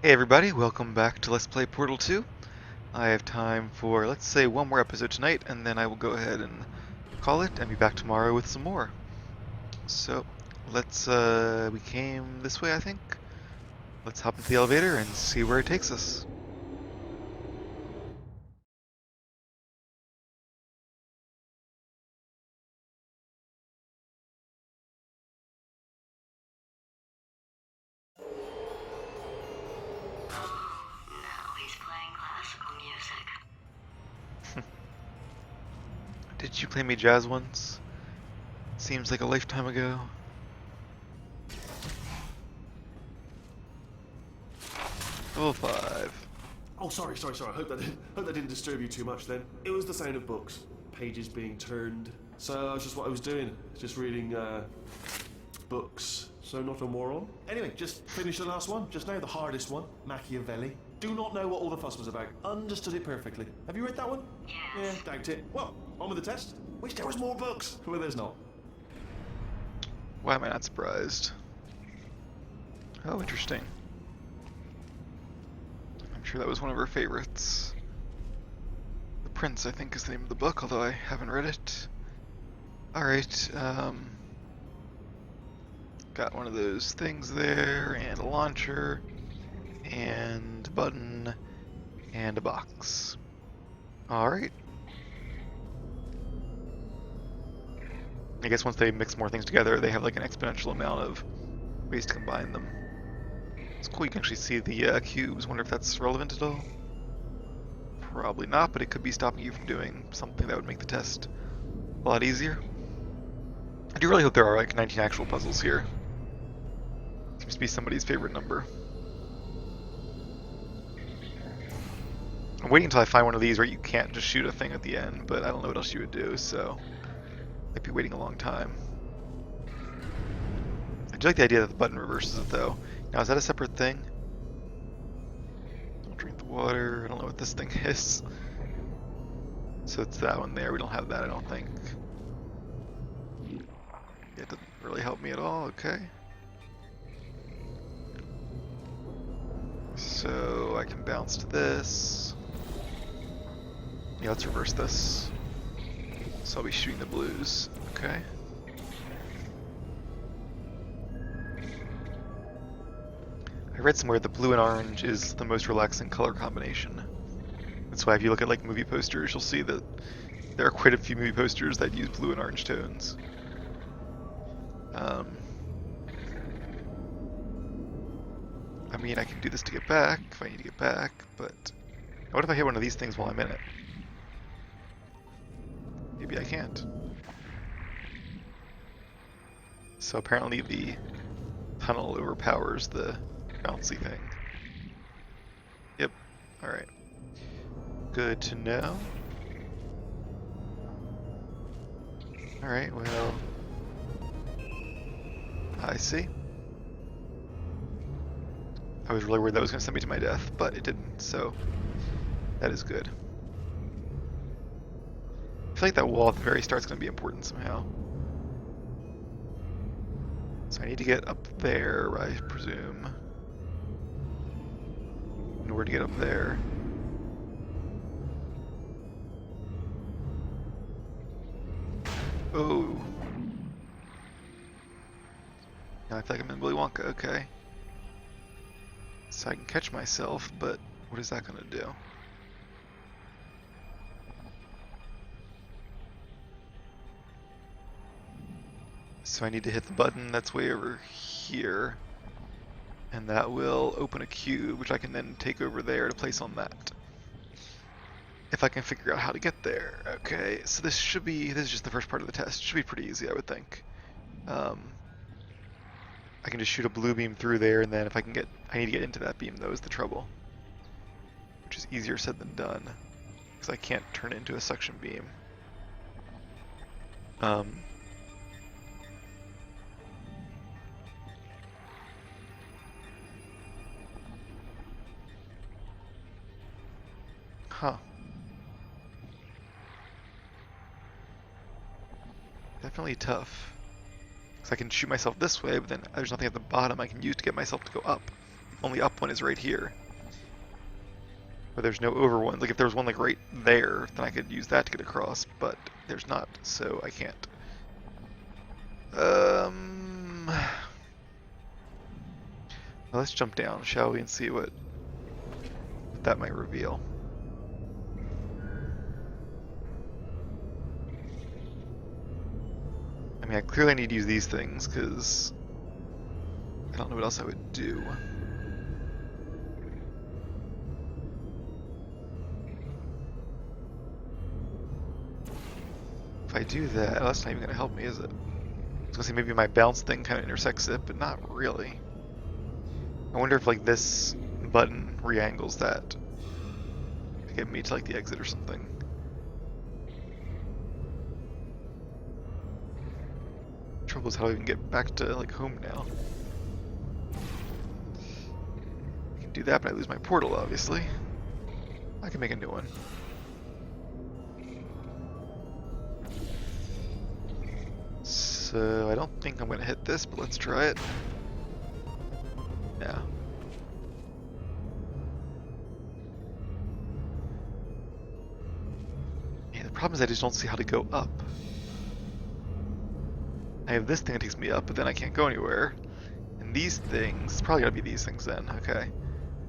Hey everybody, welcome back to Let's Play Portal 2. I have time for, let's say, one more episode tonight, and then I will go ahead and call it and be back tomorrow with some more. So, we came this way, I think. Let's hop into the elevator and see where it takes us. Now he's playing classical music. Did you play me jazz once? Seems like a lifetime ago. Level 5. Oh, sorry. Hope that didn't disturb you too much then. It was the sound of books, pages being turned. So that's just what I was doing, just reading books. So not a moron. Anyway, just finished the last one, just now, the hardest one, Machiavelli. Do not know what all the fuss was about. Understood it perfectly. Have you read that one? Yes. Yeah, doubt it. Well, on with the test. Wish there was more books. Well, there's not. Why am I not surprised? Oh, interesting. I'm sure that was one of her favorites. The Prince, I think, is the name of the book, although I haven't read it. Alright, got one of those things there, and a launcher, and a button, and a box. Alright. I guess once they mix more things together, they have like an exponential amount of ways to combine them. It's cool, you can actually see the cubes. Wonder if that's relevant at all? Probably not, but it could be stopping you from doing something that would make the test a lot easier. I do really hope there are like 19 actual puzzles here. Seems to be somebody's favorite number. I'm waiting until I find one of these where you can't just shoot a thing at the end, but I don't know what else you would do, so might be waiting a long time. I do like the idea that the button reverses it though. Now is that a separate thing? Don't drink the water. I don't know what this thing is. So it's that one there. We don't have that, I don't think. It doesn't really help me at all. Okay. So I can bounce to this. Yeah, let's reverse this. So I'll be shooting the blues. Okay. I read somewhere that blue and orange is the most relaxing color combination. That's why if you look at like movie posters, you'll see that there are quite a few movie posters that use blue and orange tones. I mean, I can do this to get back if I need to get back, but what if I hit one of these things while I'm in it? Maybe I can't. So apparently the tunnel overpowers the bouncy thing. Yep. Alright. Good to know. Alright, well... I see. I was really worried that was going to send me to my death, but it didn't, so that is good. I feel like that wall at the very start is going to be important somehow. So I need to get up there, I presume. In order to get up there. Oh. Now I feel like I'm in Willy Wonka, okay. So I can catch myself, but what is that gonna do? So I need to hit the button that's way over here. And that will open a cube, which I can then take over there to place on that. If I can figure out how to get there. Okay, so this is just the first part of the test. It should be pretty easy, I would think. I can just shoot a blue beam through there, and then if I need to get into that beam, though, is the trouble. Which is easier said than done, because I can't turn it into a suction beam. Huh. Definitely tough. Because I can shoot myself this way, but then there's nothing at the bottom I can use to get myself to go up. only up one is right here. But there's no over one. Like if there was one like right there, then I could use that to get across, but there's not, so I can't. Well, let's jump down, shall we, and see what that might reveal. I mean, I clearly need to use these things, because I don't know what else I would do. If I do that, that's not even going to help me, is it? I was going to say maybe my bounce thing kind of intersects it, but not really. I wonder if like this button re-angles that to get me to like the exit or something. Trouble is how do I even get back to like home now? I can do that, but I lose my portal, obviously. I can make a new one. So I don't think I'm gonna hit this, but let's try it. Yeah. Yeah, the problem is I just don't see how to go up. I have this thing that takes me up, but then I can't go anywhere. And these things, it's probably gotta be these things then, okay.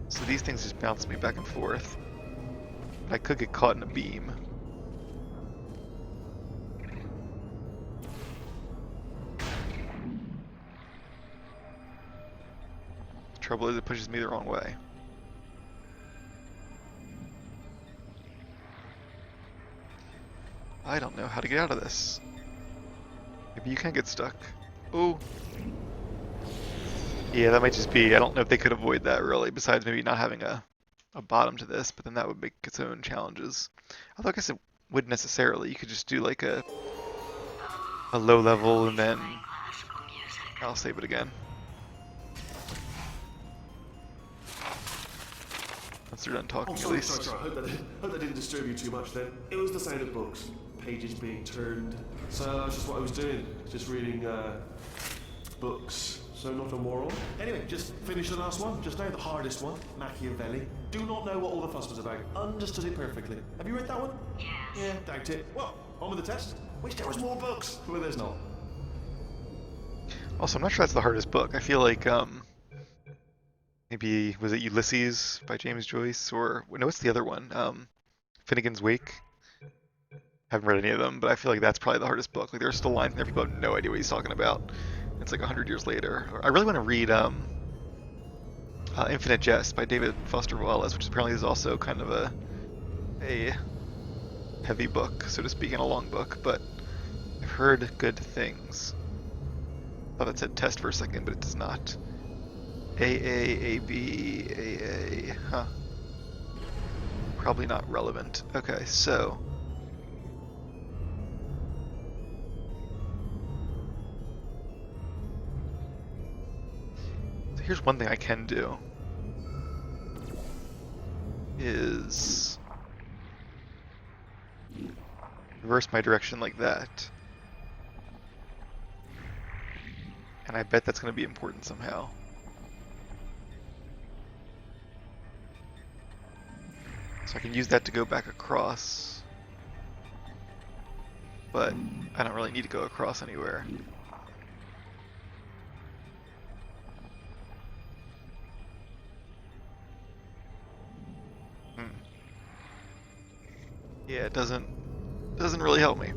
So these things just bounce me back and forth. But I could get caught in a beam. The trouble is it pushes me the wrong way. I don't know how to get out of this. Maybe you can get stuck. Oh. Yeah, that might just be, I don't know if they could avoid that really, besides maybe not having a bottom to this, but then that would make its own challenges. Although I guess it wouldn't necessarily. You could just do like a low level and then I'll save it again. Once they're done talking, sorry, at least. sorry. Hope that didn't disturb you too much then. It was the sound of books, pages being turned. So that's just what I was doing, just reading books. So not a moron. Anyway, just finished the last one, just now, the hardest one, Machiavelli. Do not know what all the fuss was about. Understood it perfectly. Have you read that one? Yes. Yeah, doubt it. Well, on with the test. Wish there was more books. Well, there's not. Also, I'm not sure that's the hardest book. I feel like, maybe, was it Ulysses by James Joyce? Or, no, what's the other one? Finnegan's Wake? Haven't read any of them, but I feel like that's probably the hardest book. Like, there's still lines in there people have no idea what he's talking about. It's like 100 years later. I really want to read Infinite Jest by David Foster Wallace, which apparently is also kind of a heavy book, so to speak, and a long book, but I've heard good things. I thought it said test for a second, but it does not. AA, huh. Probably not relevant. Okay, so... here's one thing I can do. Is... reverse my direction like that. And I bet that's going to be important somehow. So I can use that to go back across. But I don't really need to go across anywhere. Yeah, it doesn't really help me.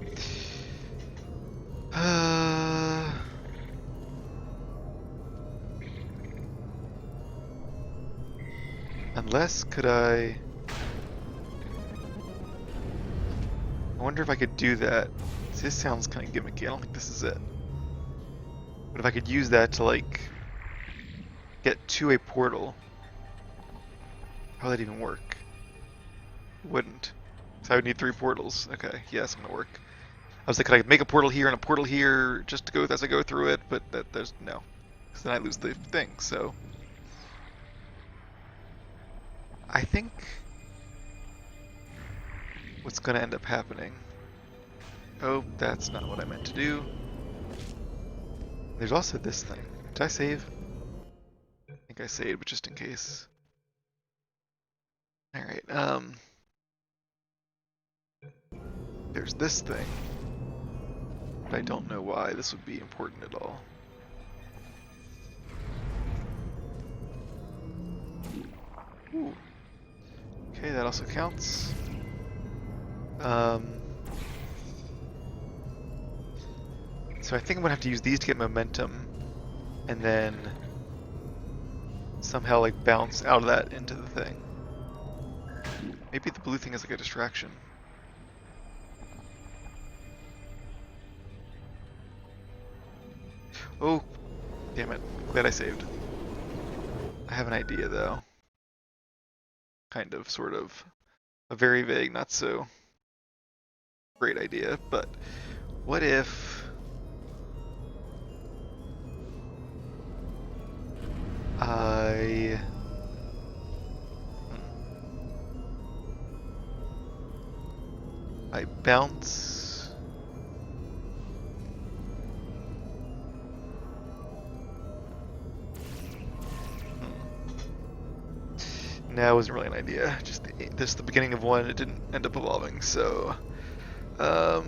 Unless, could I wonder if I could do that. This sounds kind of gimmicky. I don't think this is it. But if I could use that to, like, get to a portal, how would that even work? It wouldn't. So I would need 3 portals. Okay, yes, it's gonna work. I was like, could I make a portal here and a portal here just to go as I go through it? But there's no. Because then I lose the thing, so... I think what's gonna end up happening... Oh, that's not what I meant to do. There's also this thing. Did I save? I think I saved, but just in case. Alright, there's this thing. But I don't know why this would be important at all. Ooh. Okay, that also counts. So I think I'm gonna have to use these to get momentum, and then somehow like bounce out of that into the thing. Maybe the blue thing is like a distraction. Oh, damn it. Glad I saved. I have an idea though. Kind of, sort of. A very vague, not so great idea, but what if I bounce No, it wasn't really an idea. Just the beginning of one, it didn't end up evolving, so I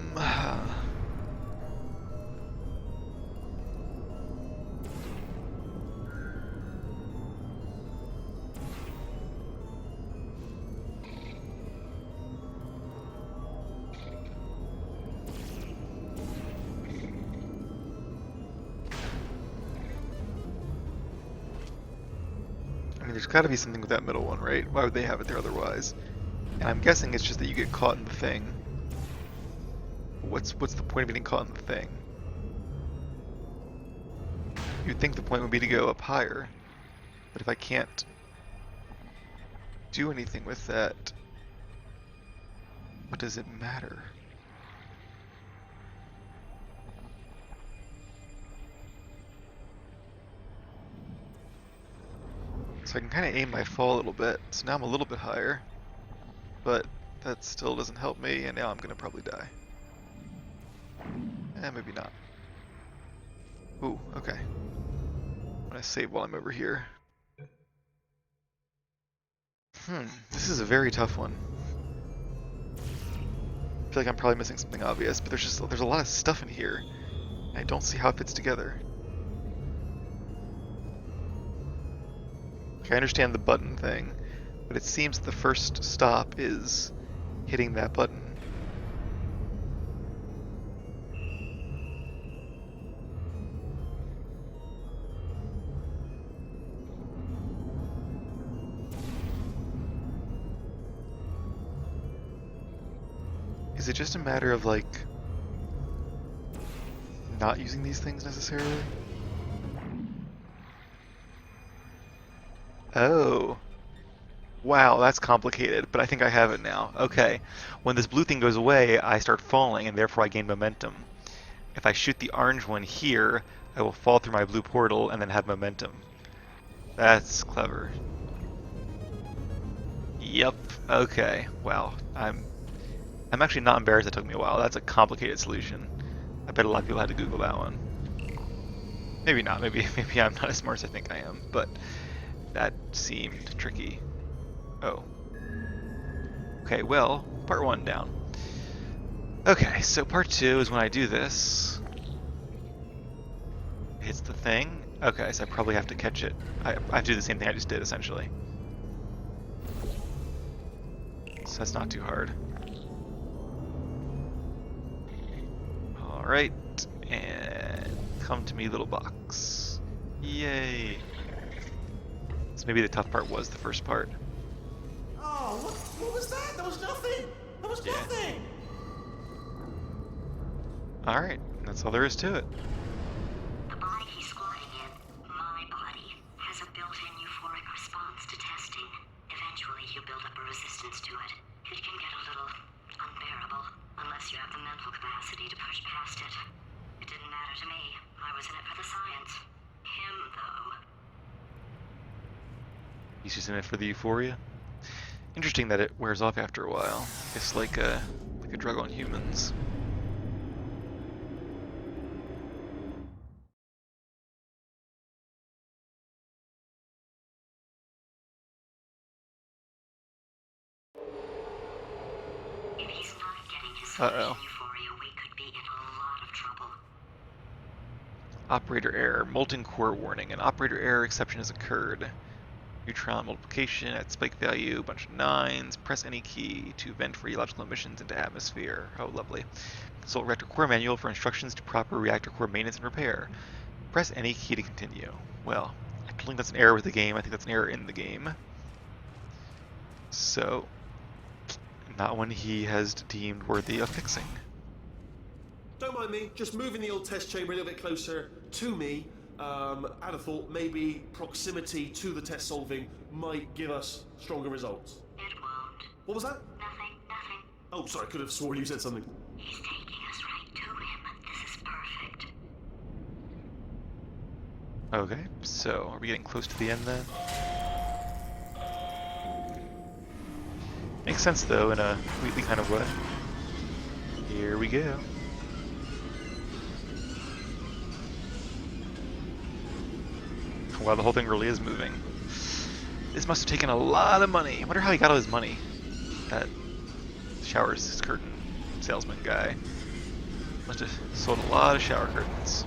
mean, there's got to be something with that middle one, right? Why would they have it there otherwise? And I'm guessing it's just that you get caught in the thing. What's the point of getting caught in the thing? You'd think the point would be to go up higher, but if I can't do anything with that, what does it matter? So I can kind of aim my fall a little bit, so now I'm a little bit higher, but that still doesn't help me, and now I'm gonna probably die. Maybe not. Ooh, okay. I'm gonna save while I'm over here. This is a very tough one. I feel like I'm probably missing something obvious, but there's a lot of stuff in here, and I don't see how it fits together. Okay, I understand the button thing, but it seems the first stop is hitting that button. Is it just a matter of, like, not using these things necessarily? Oh. Wow, that's complicated, but I think I have it now. Okay. When this blue thing goes away, I start falling, and therefore I gain momentum. If I shoot the orange one here, I will fall through my blue portal and then have momentum. That's clever. Yep. Okay. Wow. I'm actually not embarrassed it took me a while. That's a complicated solution. I bet a lot of people had to Google that one. Maybe not. Maybe I'm not as smart as I think I am, but that seemed tricky. Oh. Okay, well, part 1 down. Okay, so part 2 is when I do this. Hits the thing. Okay, so I probably have to catch it. I have to do the same thing I just did, essentially. So that's not too hard. Alright, and come to me, little box. Yay! So maybe the tough part was the first part. Oh, what was that? That was nothing! That was nothing! Alright, that's all there is to it. The body he's squatting in, my body, has a built-in euphoric response to testing. Eventually, you build up a resistance to it. It can get a little unbearable, unless you have the mental capacity to push past it. It didn't matter to me. I was in it for the science. Him, though. He's just in it for the euphoria. Interesting that it wears off after a while. It's like a drug on humans. Uh-oh. Euphoria, we could be in a lot of trouble. Operator error. Molten core warning. An operator error exception has occurred. Neutron multiplication at spike value. Bunch of 9s. Press any key to vent radiological emissions into atmosphere. Oh, lovely. Consult reactor core manual for instructions to proper reactor core maintenance and repair. Press any key to continue. Well, I don't think that's an error with the game. I think that's an error in the game. So, not one he has deemed worthy of fixing. Don't mind me, just moving the old test chamber a little bit closer to me. I'd have thought maybe proximity to the test solving might give us stronger results. It won't. What was that? Nothing. Oh, sorry, I could have sworn you said something. He's taking us right to him. This is perfect. Okay, so are we getting close to the end then? Makes sense though, in a completely kind of way. Here we go. Wow, the whole thing really is moving. This must have taken a lot of money. I wonder how he got all his money. That showers curtain salesman guy must have sold a lot of shower curtains.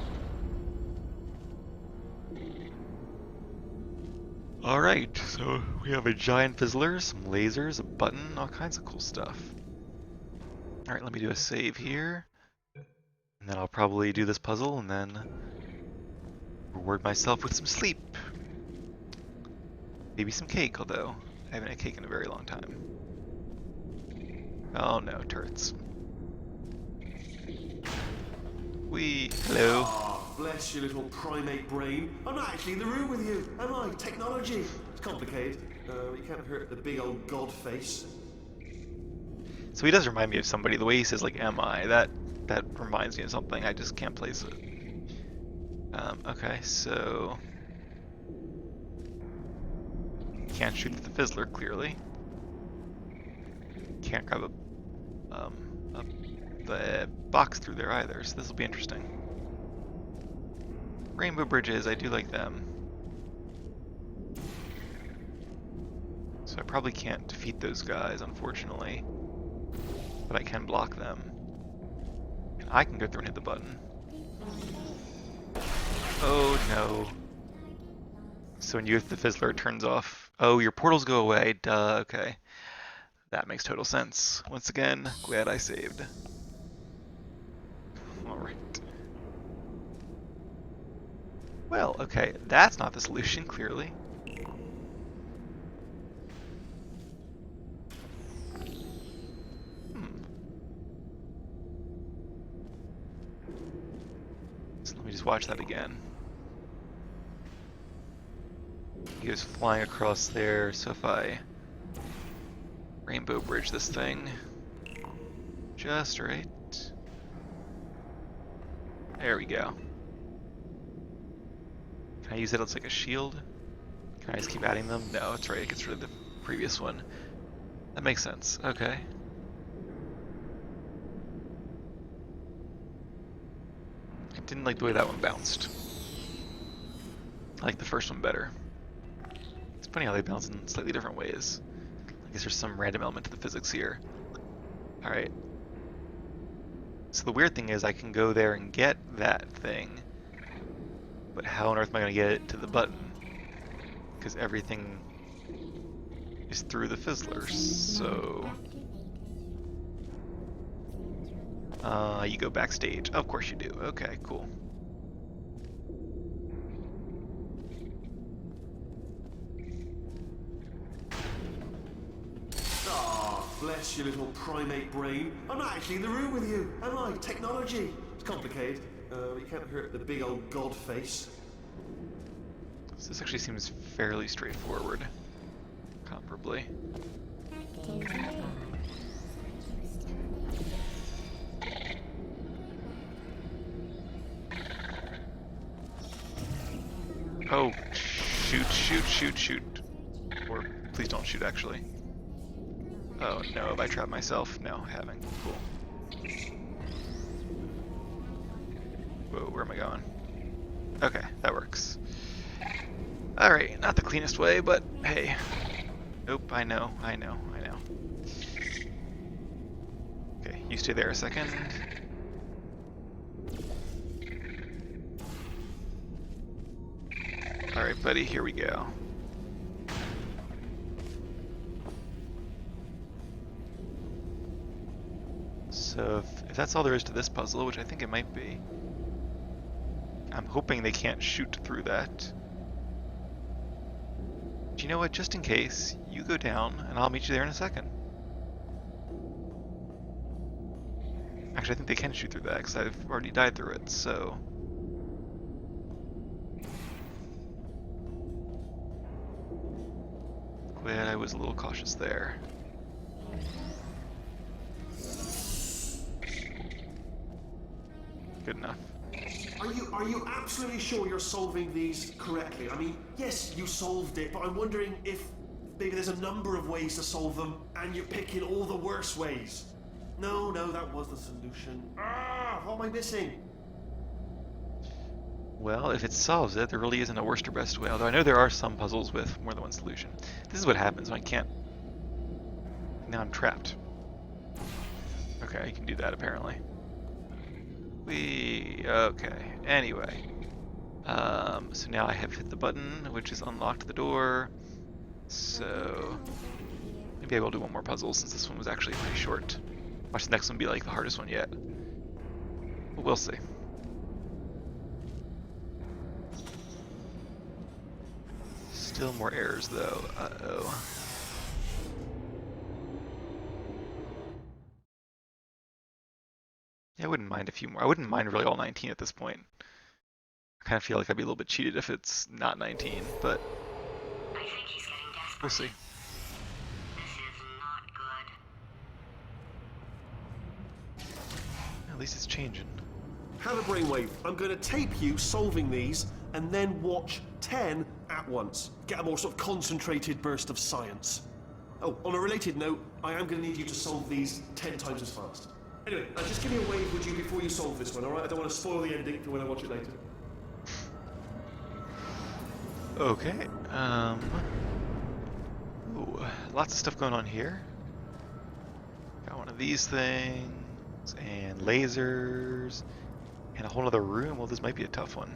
Alright, so we have a giant fizzler, some lasers, a button, all kinds of cool stuff. Alright, let me do a save here. And then I'll probably do this puzzle and then reward myself with some sleep. Maybe some cake, although I haven't had cake in a very long time. Oh no, turrets. Hello. Oh, bless your little primate brain. I'm not actually in the room with you, am I? Technology. It's complicated. You can't hurt the big old god face. So he does remind me of somebody. The way he says like "am I," that reminds me of something. I just can't place it. Okay, so can't shoot the fizzler clearly. Can't grab the box through there either. So this will be interesting. Rainbow bridges, I do like them. So I probably can't defeat those guys, unfortunately. But I can block them. And I can go through and hit the button. Oh no. So when you hit the fizzler, it turns off. Oh, your portals go away. Duh, okay. That makes total sense. Once again, glad I saved. Alright. Well, okay, that's not the solution, clearly. So let me just watch that again. He goes flying across there, so if I rainbow bridge this thing just right. There we go. Can I use it as like a shield? Can I just keep adding them? No, that's right, it gets rid of the previous one. That makes sense, okay. I didn't like the way that one bounced. I like the first one better. It's funny how they bounce in slightly different ways. I guess there's some random element to the physics here. Alright. So the weird thing is I can go there and get that thing, but how on earth am I going to get it to the button? Because everything is through the fizzler, so... you go backstage. Of course you do. Okay, cool. Bless your little primate brain. I'm not actually in the room with you, am I? Technology. It's complicated. You can't hurt the big old god face. So this actually seems fairly straightforward, comparably. Oh, shoot, shoot, shoot, shoot. Or please don't shoot, actually. Oh no, have I trapped myself? No, I haven't. Cool. Whoa, where am I going? Okay, that works. Alright, not the cleanest way, but hey. Nope, I know. Okay, You stay there a second. Alright, buddy, here we go. So if that's all there is to this puzzle, which I think it might be, I'm hoping they can't shoot through that. But you know what, just in case, you go down and I'll meet you there in a second. Actually, I think they can shoot through that because I've already died through it, so... Glad I was a little cautious there. Good enough. Are you absolutely sure you're solving these correctly? I mean, yes, you solved it, but I'm wondering if maybe there's a number of ways to solve them, and you're picking all the worst ways. No, that was the solution. What am I missing? Well, if it solves it, there really isn't a worst or best way, although I know there are some puzzles with more than one solution. This is what happens when I can't... Now I'm trapped. Okay, you can do that apparently. Okay, anyway. So now I have hit the button, which has unlocked the door. So maybe I will do one more puzzle since this one was actually pretty short. Watch the next one be like the hardest one yet. But we'll see. Still more errors though. Uh-oh. Yeah, I wouldn't mind a few more. I wouldn't mind really all 19 at this point. I kind of feel like I'd be a little bit cheated if it's not 19, but I think he's getting desperate. we'll see. This is not good. At least it's changing. Have a brainwave. I'm going to tape you solving these, and then watch 10 at once. Get a more sort of concentrated burst of science. Oh, on a related note, I am going to need you to solve these 10 times as fast. Anyway, just give me a wave, would you, before you solve this one, alright? I don't want to spoil the ending for when I watch it later. Okay. Ooh, lots of stuff going on here. Got one of these things, and lasers, and a whole other room. Well, this might be a tough one.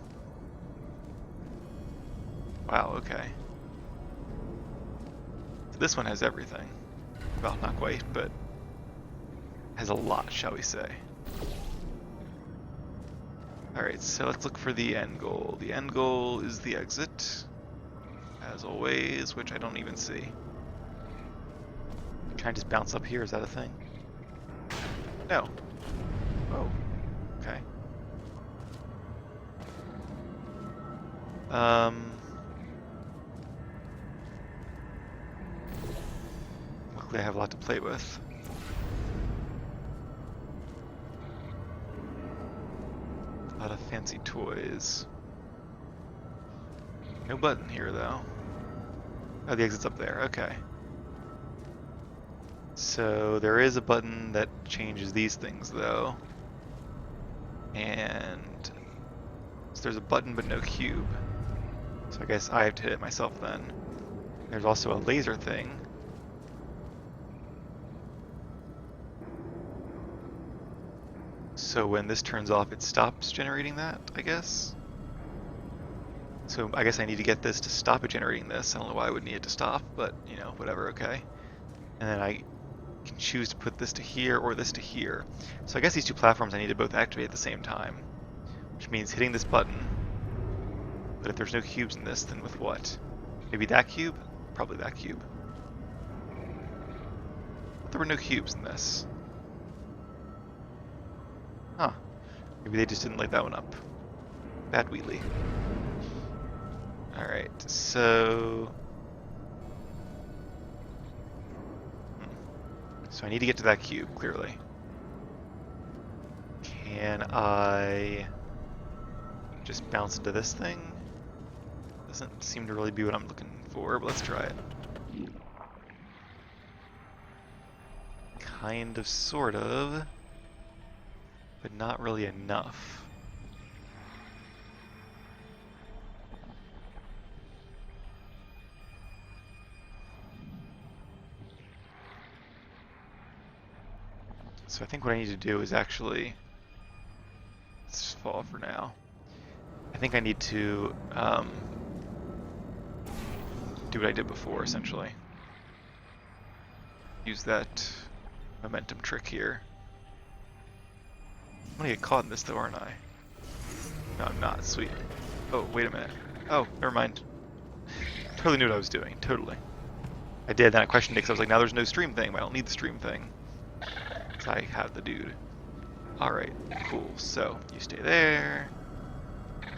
Wow, okay. So this one has everything. Well, not quite, but has a lot, shall we say. Alright, so let's look for the end goal. The end goal is the exit, as always, which I don't even see. Can I just bounce up here? Is that a thing? No. Oh, okay. Luckily I have a lot to play with. A lot of fancy toys. No button here though. Oh, the exit's up there, okay. So there is a button that changes these things though. And so there's a button but no cube. So I guess I have to hit it myself then. There's also a laser thing. So when this turns off, it stops generating that, I guess? So I guess I need to get this to stop it generating this. I don't know why I would need it to stop, but, you know, whatever, okay. And then I can choose to put this to here or this to here. So I guess these two platforms I need to both activate at the same time, which means hitting this button. But if there's no cubes in this, then with what? Maybe that cube? Probably that cube. But there were no cubes in this. Huh. Maybe they just didn't light that one up. Bad Wheatley. Alright, so... So I need to get to that cube, clearly. Can I just bounce into this thing? Doesn't seem to really be what I'm looking for, but let's try it. Kind of, sort of, but not really enough. So I think what I need to do is actually... Let's fall for now. I think I need to do what I did before, essentially. Use that momentum trick here. I'm gonna get caught in this though, aren't I? No, I'm not. Sweet. Oh, wait a minute. Oh, never mind. Totally knew what I was doing. Totally. I did, then I questioned it because I was like, now there's no stream thing. I don't need the stream thing. So I have the dude. Alright, cool. So, you stay there.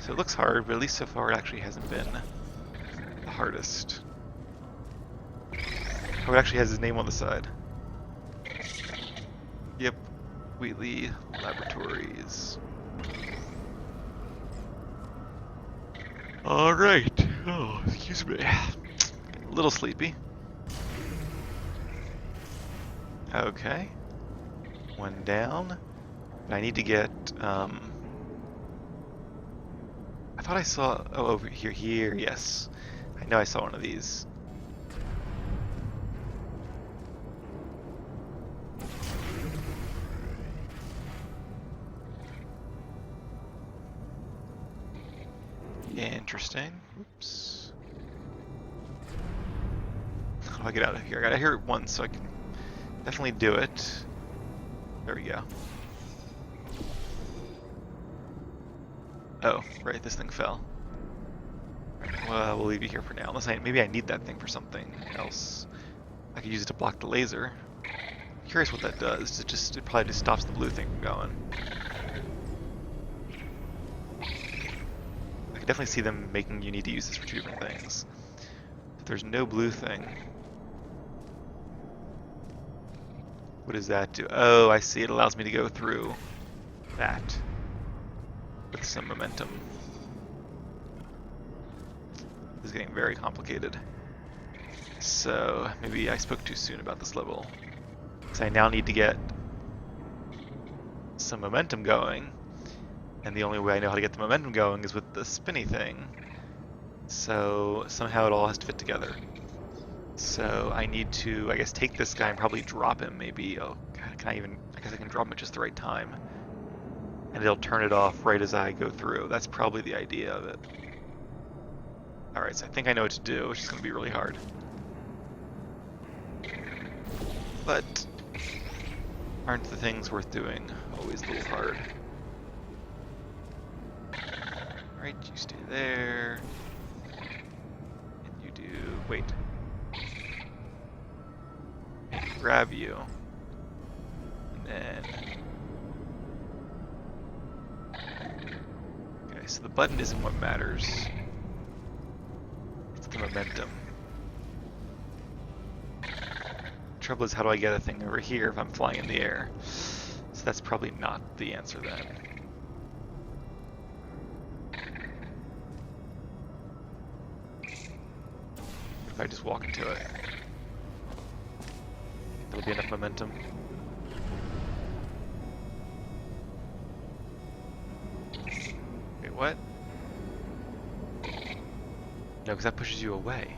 So it looks hard, but at least so far it actually hasn't been the hardest. Oh, it actually has his name on the side. Yep. Wheatley Laboratories. Alright. Oh, excuse me. A little sleepy. Okay. One down. I need to get, I thought I saw, oh, over here, yes. I know I saw one of these. Interesting. Oops. How do I get out of here? I gotta hear it once so I can definitely do it. There we go. Oh, right, this thing fell. Well, we'll leave you here for now. Unless maybe I need that thing for something else. I could use it to block the laser. I'm curious what that does. It probably just stops the blue thing from going. I could definitely see them making you need to use this for two different things. If there's no blue thing, what does that do? Oh, I see. It allows me to go through that with some momentum. This is getting very complicated. So maybe I spoke too soon about this level. So I now need to get some momentum going, and the only way I know how to get the momentum going is with the spinny thing. So somehow it all has to fit together. So I need to, I guess, take this guy and probably drop him maybe. Oh, God, I guess I can drop him at just the right time. And it'll turn it off right as I go through. That's probably the idea of it. Alright, so I think I know what to do, which is going to be really hard. But aren't the things worth doing always a little hard? Alright, you stay there. And you do... wait. And grab you. And then... okay, so the button isn't what matters. It's the momentum. Trouble is, how do I get a thing over here if I'm flying in the air? So that's probably not the answer then. What if I just walk into it? There'll be enough momentum. Wait, what? No, because that pushes you away.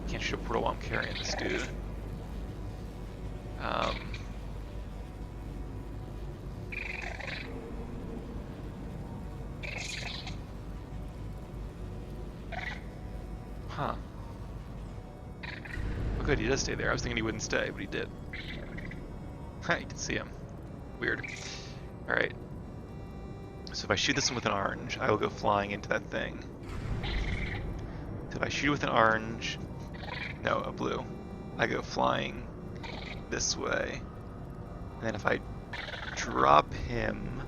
Can't shoot a portal while I'm carrying this dude. Huh. Oh good, he does stay there. I was thinking he wouldn't stay, but he did. Ha, you can see him. Weird. Alright. So if I shoot this one with an orange, I will go flying into that thing. So if I shoot with an orange... no, a blue. I go flying this way. And then if I drop him...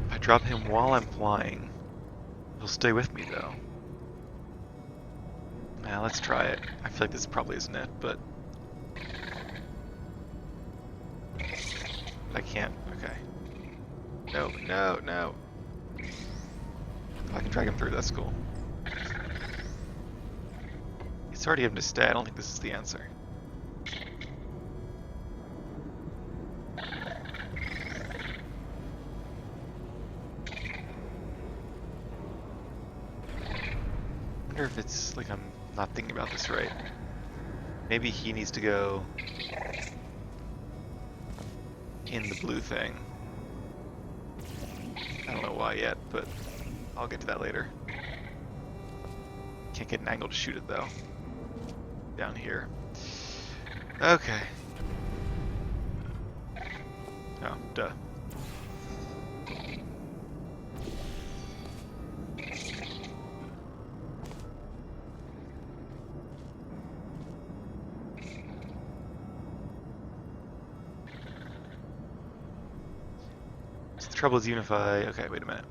if I drop him while I'm flying, he'll stay with me though. Now let's try it. I feel like this probably isn't it, but... I can't. Okay. No, no, no. I can drag him through, that's cool. It's already him to stay. I don't think this is the answer. I wonder if it's like I'm not thinking about this right. Maybe he needs to go in the blue thing. I don't know why yet, but I'll get to that later. Can't get an angle to shoot it though. Down here. Okay. Oh, duh. So the trouble is unify. Okay, wait a minute.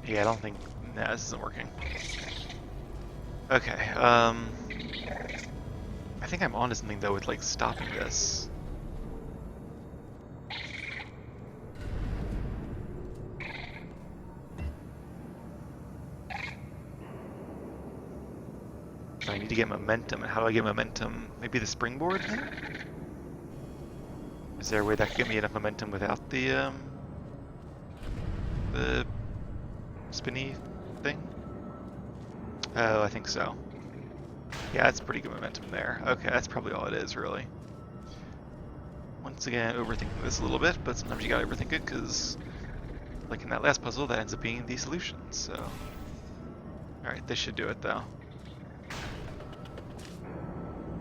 Yeah, I don't think... Nah, this isn't working. Okay, I think I'm onto something though with like stopping this. So I need to get momentum, and how do I get momentum? Maybe the springboard? Is there a way that could get me enough momentum without the spinny thing? Oh, I think so. Yeah, that's pretty good momentum there. Okay, that's probably all it is, really. Once again, overthinking this a little bit, but sometimes you gotta overthink it, because, like in that last puzzle, that ends up being the solution, so... Alright, this should do it, though.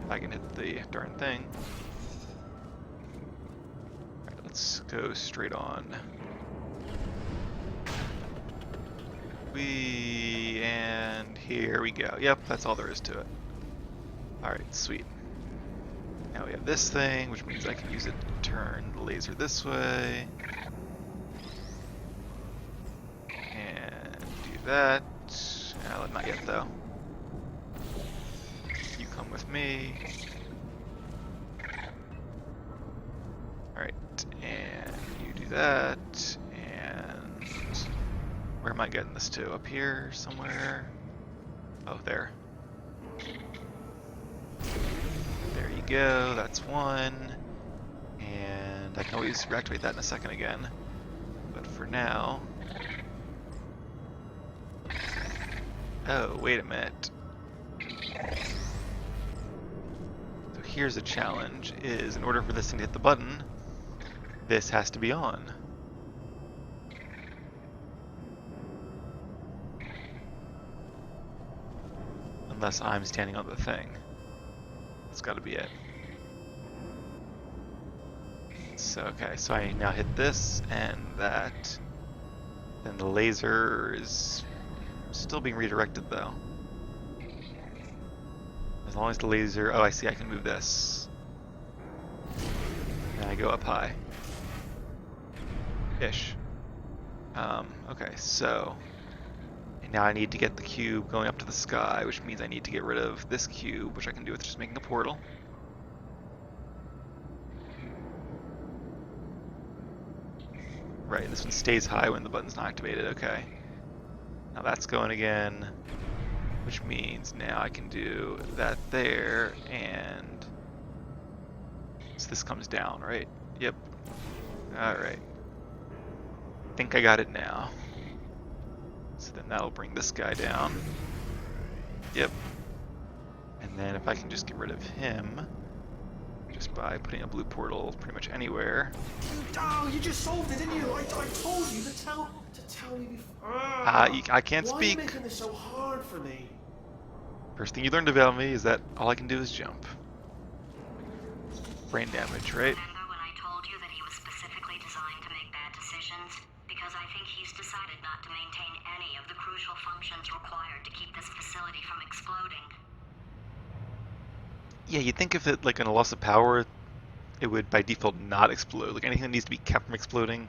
If I can hit the darn thing. Alright, let's go straight on. And here we go. Yep, that's all there is to it. Alright, sweet. Now we have this thing, which means I can use it to turn the laser this way. And do that. Not yet, though. You come with me. Alright, and you do that. And where am I getting this to? Up here somewhere? Oh, there. There you go, that's one. And I can always reactivate that in a second again. But for now... Oh, wait a minute. So here's a challenge, is in order for this thing to hit the button, this has to be on. Unless I'm standing on the thing. That's gotta be it. So, okay, so I now hit this and that. Then the laser is still being redirected though. As long as the laser, oh I see, I can move this. And I go up high. Ish. Okay, so now I need to get the cube going up to the sky, which means I need to get rid of this cube, which I can do with just making a portal. Right, this one stays high when the button's not activated, okay. Now that's going again, which means now I can do that there, and so this comes down, right? Yep. Alright. I think I got it now. So then that'll bring this guy down. Yep. And then if I can just get rid of him, just by putting a blue portal pretty much anywhere. Oh, you just solved it, didn't you? I told you to tell me before. I can't Why speak. Why are you making this so hard for me? First thing you learned about me is that all I can do is jump. Brain damage, right? Remember when I told you that he was specifically designed to make bad decisions? Because I think he's decided not to maintain any of the crucial functions required to keep this facility from exploding. Yeah, you'd think if it, like, in a loss of power, it would by default not explode. Like, anything that needs to be kept from exploding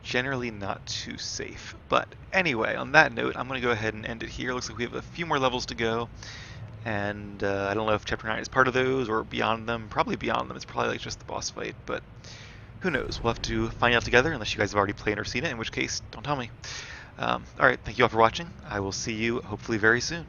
generally not too safe. But anyway, on that note, I'm going to go ahead and end it here. Looks like we have a few more levels to go. And I don't know if Chapter 9 is part of those or beyond them. Probably beyond them. It's probably like just the boss fight, but who knows? We'll have to find out together unless you guys have already played or seen it, in which case, don't tell me. Alright, thank you all for watching. I will see you hopefully very soon.